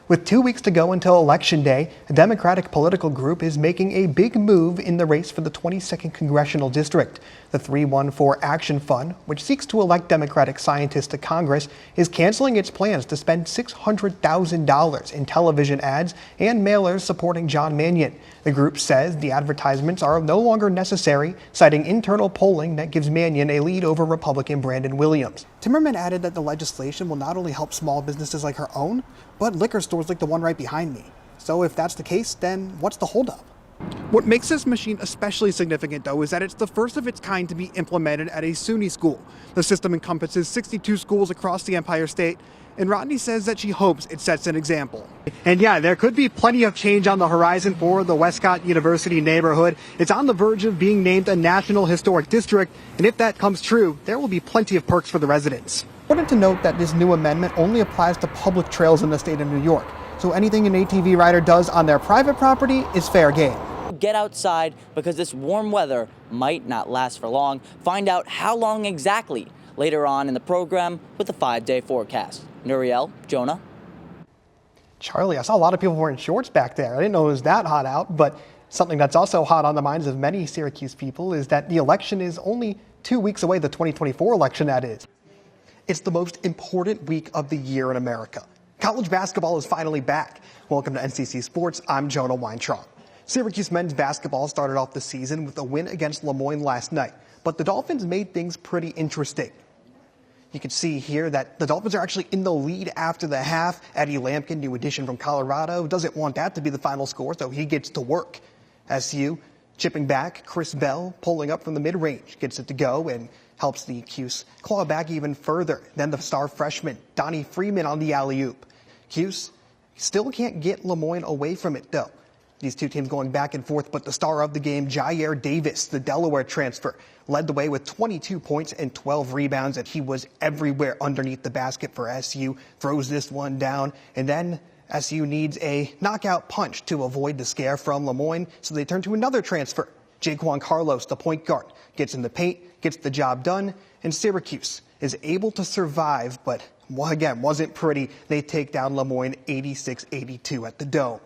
With 2 weeks to go until Election Day, a Democratic political group is making a big move in the race for the 22nd Congressional District. The 314 Action Fund, which seeks to elect Democratic scientists to Congress, is canceling its plans to spend $600,000 in television ads and mailers supporting John Mannion. The group says the advertisements are no longer necessary, citing internal polling that gives Mannion a lead over Republican Brandon Williams. Timmerman added that the legislation will not only help small businesses like her own, but liquor stores like the one right behind me. So if that's the case, then what's the holdup? What makes this machine especially significant, though, is that it's the first of its kind to be implemented at a SUNY school. The system encompasses 62 schools across the Empire State, and Rodney says that she hopes it sets an example. And yeah, there could be plenty of change on the horizon for the Westcott University neighborhood. It's on the verge of being named a National Historic District, and if that comes true, there will be plenty of perks for the residents. Important to note that this new amendment only applies to public trails in the state of New York, so anything an ATV rider does on their private property is fair game. Get outside because this warm weather might not last for long. Find out how long exactly later on in the program with the 5-day forecast. Nuriel, Jonah. Charlie, I saw a lot of people wearing shorts back there. I didn't know it was that hot out, but something that's also hot on the minds of many Syracuse people is that the election is only 2 weeks away, the 2024 election that is. It's the most important week of the year in America. College basketball is finally back. Welcome to NCC Sports. I'm Jonah Weintraub. Syracuse men's basketball started off the season with a win against Lemoyne last night, but the Dolphins made things pretty interesting. You can see here that the Dolphins are actually in the lead after the half. Eddie Lampkin, new addition from Colorado, doesn't want that to be the final score, so he gets to work. SU chipping back, Chris Bell pulling up from the mid-range, gets it to go and helps the Cuse claw back even further. Then the star freshman, Donnie Freeman on the alley-oop. Cuse still can't get Lemoyne away from it, though. These two teams going back and forth, but the star of the game, Jair Davis, the Delaware transfer, led the way with 22 points and 12 rebounds, and he was everywhere underneath the basket for SU, throws this one down, and then SU needs a knockout punch to avoid the scare from Lemoyne, so they turn to another transfer. Jaquan Carlos, the point guard, gets in the paint, gets the job done, and Syracuse is able to survive, but again, wasn't pretty. They take down Lemoyne 86-82 at the Dome.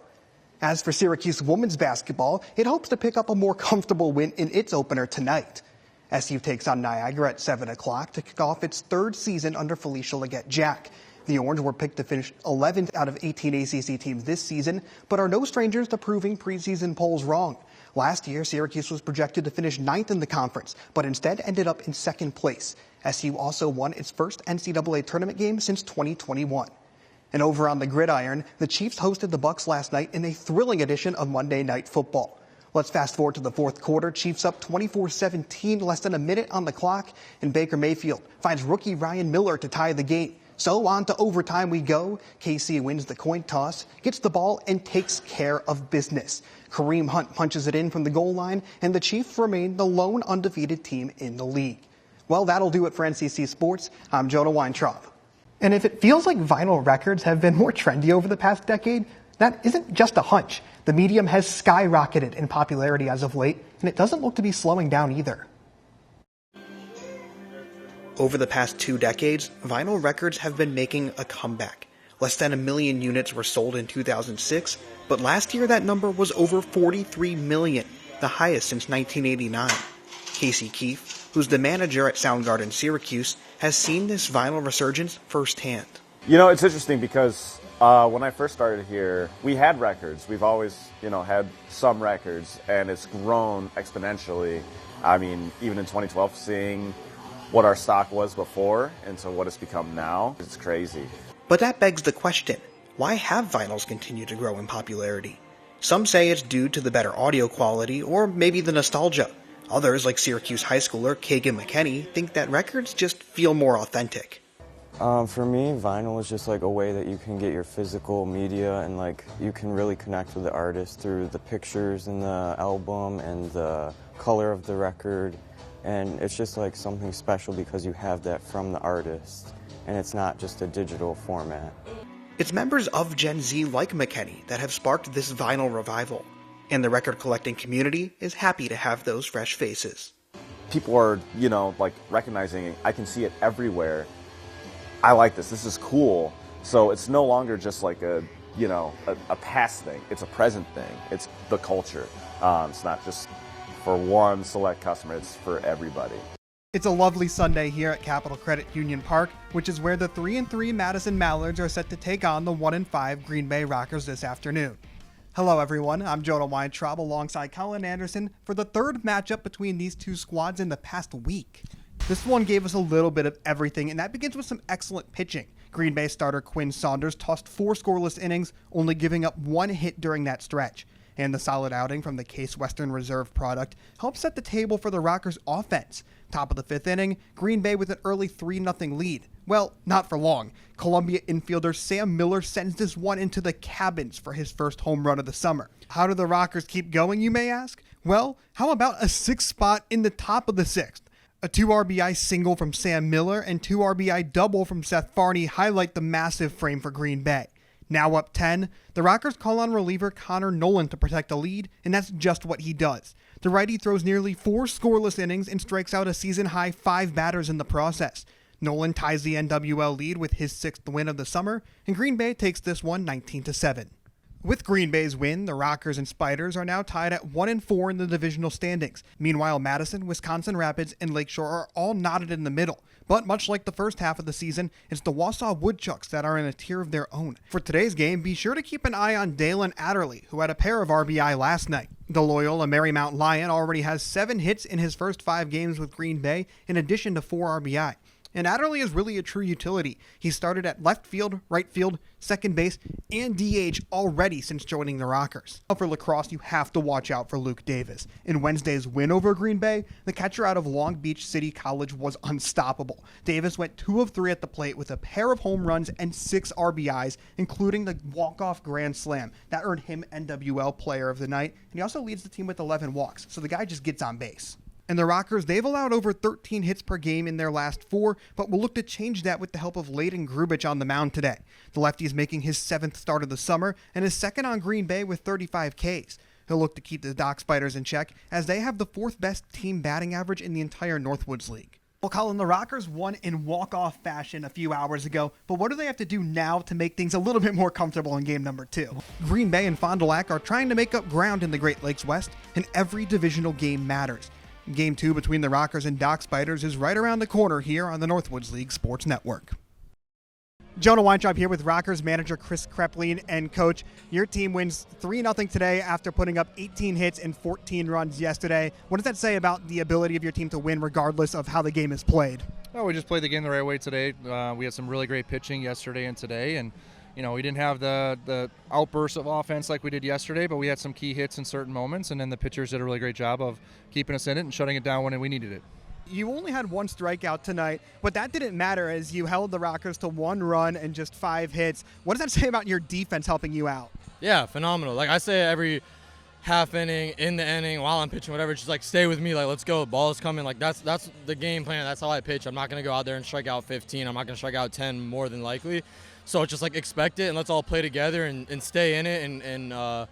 As for Syracuse women's basketball, it hopes to pick up a more comfortable win in its opener tonight. SU takes on Niagara at 7 o'clock to kick off its third season under Felicia Leggett-Jack. The Orange were picked to finish 11th out of 18 ACC teams this season, but are no strangers to proving preseason polls wrong. Last year, Syracuse was projected to finish 9th in the conference, but instead ended up in second place. SU also won its first NCAA tournament game since 2021. And over on the gridiron, the Chiefs hosted the Bucks last night in a thrilling edition of Monday Night Football. Let's fast forward to the fourth quarter. Chiefs up 24-17, less than a minute on the clock, and Baker Mayfield finds rookie Ryan Miller to tie the game. So on to overtime we go. KC wins the coin toss, gets the ball, and takes care of business. Kareem Hunt punches it in from the goal line, and the Chiefs remain the lone undefeated team in the league. Well, that'll do it for NCC Sports. I'm Jonah Weintraub. And if it feels like vinyl records have been more trendy over the past decade, that isn't just a hunch. The medium has skyrocketed in popularity as of late, and it doesn't look to be slowing down either. Over the past 2 decades, vinyl records have been making a comeback. Less than 1 million units were sold in 2006, but last year that number was over 43 million, the highest since 1989. Casey Keefe, who's the manager at Soundgarden Syracuse, has seen this vinyl resurgence firsthand. You know, it's interesting because when I first started here, we had records. We've always, had some records, and it's grown exponentially. I mean, even in 2012, seeing what our stock was before and so what it's become now, it's crazy. But that begs the question, why have vinyls continued to grow in popularity? Some say it's due to the better audio quality or maybe the nostalgia. Others, like Syracuse high schooler Kagan McKenney, think that records just feel more authentic. For me, vinyl is just like a way that you can get your physical media and you can really connect with the artist through the pictures in the album and the color of the record. And it's just like something special because you have that from the artist and it's not just a digital format. It's members of Gen Z like McKenney that have sparked this vinyl revival. And the record collecting community is happy to have those fresh faces. People are, recognizing it. I can see it everywhere. I like this. This is cool. So it's no longer just like a a past thing. It's a present thing. It's the culture. It's not just for one select customer. It's for everybody. It's a lovely Sunday here at Capital Credit Union Park, which is where the 3-3 Madison Mallards are set to take on the 1-5 Green Bay Rockers this afternoon. Hello everyone, I'm Jonah Weintraub alongside Colin Anderson for the third matchup between these two squads in the past week. This one gave us a little bit of everything, and that begins with some excellent pitching. Green Bay starter Quinn Saunders tossed 4 scoreless innings, only giving up 1 hit during that stretch. And the solid outing from the Case Western Reserve product helped set the table for the Rockers' offense. Top of the 5th inning, Green Bay with an early 3-0 lead. Well, not for long. Columbia infielder Sam Miller sends this one into the cabins for his first home run of the summer. How do the Rockers keep going, you may ask? Well, how about a 6th spot in the top of the 6th? A 2 RBI single from Sam Miller and 2 RBI double from Seth Farney highlight the massive frame for Green Bay. Now up 10, the Rockers call on reliever Connor Nolan to protect the lead, and that's just what he does. The righty throws nearly 4 scoreless innings and strikes out a season-high 5 batters in the process. Nolan ties the NWL lead with his 6th win of the summer, and Green Bay takes this one 19-7. With Green Bay's win, the Rockers and Spiders are now tied at 1-4 in the divisional standings. Meanwhile, Madison, Wisconsin Rapids, and Lakeshore are all knotted in the middle. But much like the first half of the season, it's the Wausau Woodchucks that are in a tier of their own. For today's game, be sure to keep an eye on Dalen Adderley, who had a pair of RBI last night. The Loyola Marymount Lion already has 7 hits in his first 5 games with Green Bay, in addition to 4 RBI. And Adderley is really a true utility. He started at left field, right field, second base, and DH already since joining the Rockers. For lacrosse, you have to watch out for Luke Davis. In Wednesday's win over Green Bay, the catcher out of Long Beach City College was unstoppable. Davis went 2 of 3 at the plate with a pair of home runs and 6 RBIs, including the walk-off grand slam. That earned him NWL Player of the Night, and he also leads the team with 11 walks, so the guy just gets on base. And the Rockers, they've allowed over 13 hits per game in their last 4, but will look to change that with the help of Layden Grubich on the mound today. The lefty is making his 7th start of the summer and is second on Green Bay with 35 Ks. He'll look to keep the Dock Spiders in check, as they have the 4th best team batting average in the entire Northwoods League. Well, Colin, the Rockers won in walk-off fashion a few hours ago, but what do they have to do now to make things a little bit more comfortable in game number 2? Green Bay and Fond du Lac are trying to make up ground in the Great Lakes West, and every divisional game matters. Game 2 between the Rockers and Dock Spiders is right around the corner here on the Northwoods League Sports Network. Jonah Weintraub here with Rockers manager Chris Krepling. And Coach, your team wins 3-0 today after putting up 18 hits and 14 runs yesterday. What does that say about the ability of your team to win regardless of how the game is played? Well, we just played the game the right way today. We had some really great pitching yesterday and today, and we didn't have the outburst of offense like we did yesterday, but we had some key hits in certain moments, and then the pitchers did a really great job of keeping us in it and shutting it down when we needed it. You only had 1 strikeout tonight, but that didn't matter as you held the Rockers to 1 run and just 5 hits. What does that say about your defense helping you out? Yeah, phenomenal. Like I say every half inning, in the inning, while I'm pitching, whatever, just like stay with me, like let's go, ball is coming. Like that's the game plan. That's how I pitch. I'm not going to go out there and strike out 15. I'm not going to strike out 10 more than likely. So it's just like expect it and let's all play together and stay in it and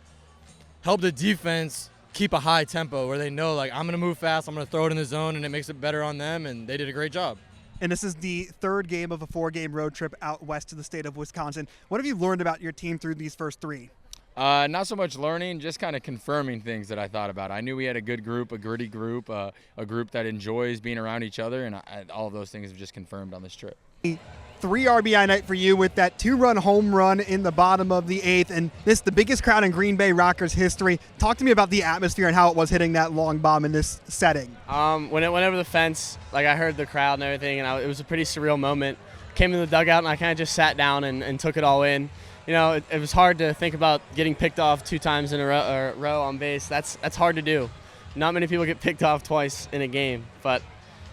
help the defense keep a high tempo where they know like I'm going to move fast, I'm going to throw it in the zone, and it makes it better on them, and they did a great job. And this is the 3rd game of a 4-game road trip out west to the state of Wisconsin. What have you learned about your team through these first 3? Not so much learning, just kind of confirming things that I thought about. I knew we had a good group, a gritty group, a group that enjoys being around each other, and all of those things have just confirmed on this trip. 3 RBI night for you with that 2-run home run in the bottom of the 8th, and this the biggest crowd in Green Bay Rockers history. Talk to me about the atmosphere and how it was hitting that long bomb in this setting. When it went over the fence, like I heard the crowd and everything, and it was a pretty surreal moment. Came in the dugout and I kind of just sat down and took it all in. It was hard to think about getting picked off 2 times in a row on base. That's hard to do. Not many people get picked off twice in a game, but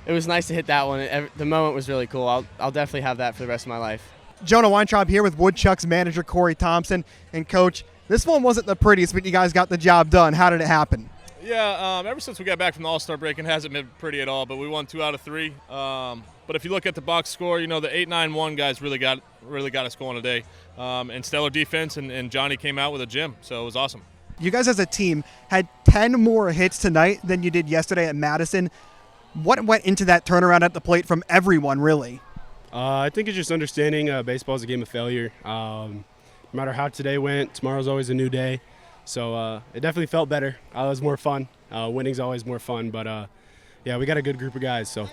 it was nice to hit that one. The moment was really cool. I'll definitely have that for the rest of my life. Jonah Weintraub here with Woodchucks manager Corey Thompson. And Coach, this one wasn't the prettiest, but you guys got the job done. How did it happen? Yeah, ever since we got back from the All-Star break, it hasn't been pretty at all, but we won 2 out of 3. But if you look at the box score, the 8-9-1 guys really got us going today. And stellar defense, and Johnny came out with a gem, so it was awesome. You guys as a team had 10 more hits tonight than you did yesterday at Madison. What went into that turnaround at the plate from everyone, really? I think it's just understanding baseball is a game of failure. No matter how today went, tomorrow's always a new day. So it definitely felt better. It was more fun. Winning's always more fun, but yeah, we got a good group of guys. So